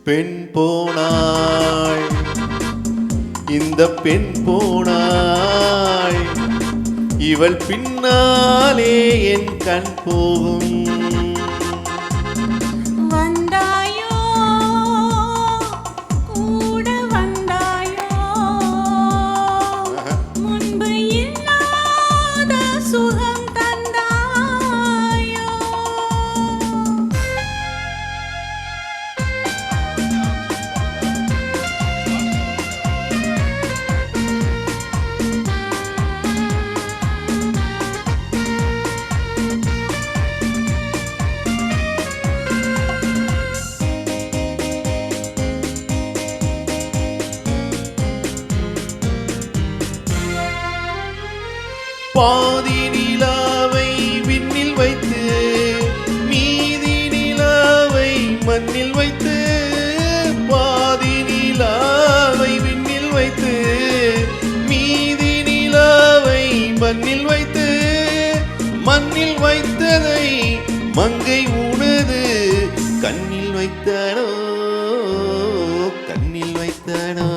பெண் போனாள், இந்த பெண் போனாள், இவள் பின்னாலே என் கண் போகும். பாதி நிலாவை விண்ணில் வைத்து மீதி நிலாவை மண்ணில் வைத்து, பாதி நிலாவை விண்ணில் வைத்து மீதி நிலாவை மண்ணில் வைத்து, மண்ணில் வைத்ததை மங்கை உனது கண்ணில் வைத்தானோ, கண்ணில் வைத்தானோ.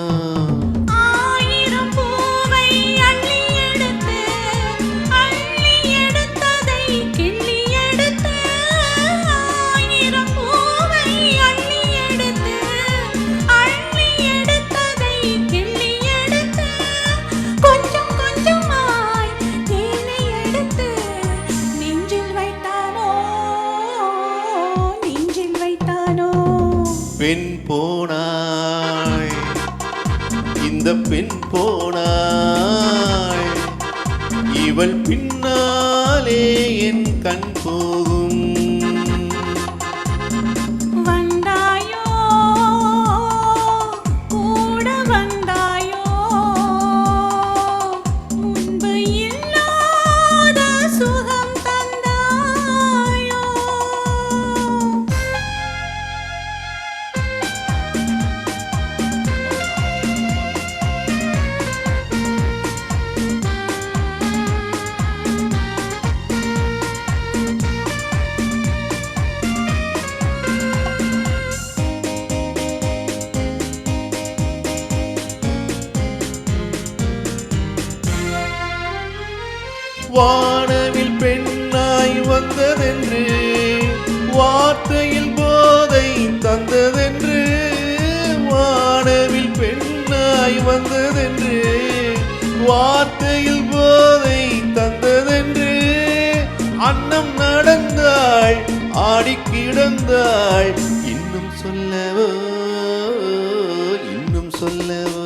பெண் போனாள், இந்த பெண் போனாள், இவள் பின்னாலே என் கண் போகும். வந்தாயோ கூட வந்தாயோ, முன்பு இல்லாத சுகம் தந்தாயோ. வானவில் பெண்ணாய் வந்ததென்று, வார்த்தையில் போதை தந்ததென்று, வானவில் பெண்ணாய் வந்ததென்று, வார்த்தையில் போதை தந்ததென்று, அன்னம் நடந்தாள் ஆடி கிடந்தாள், இன்னும் சொல்லவோ இன்னும் சொல்லவோ.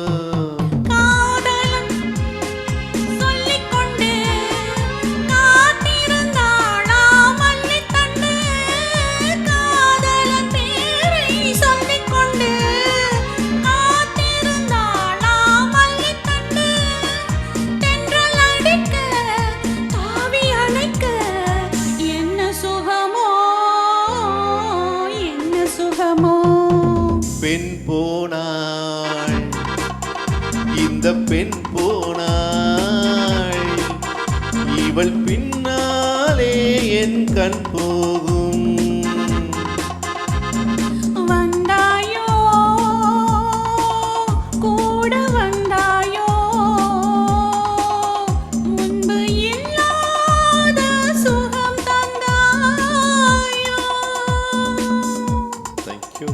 பெண் போனாள், இந்த பெண் போனாள், இவள் பின்னாலே என் கண் போகும். வந்தாயோ கூட வந்தாயோ, முன்பு இல்லாத சுகம் தந்தாயோ. Thank you.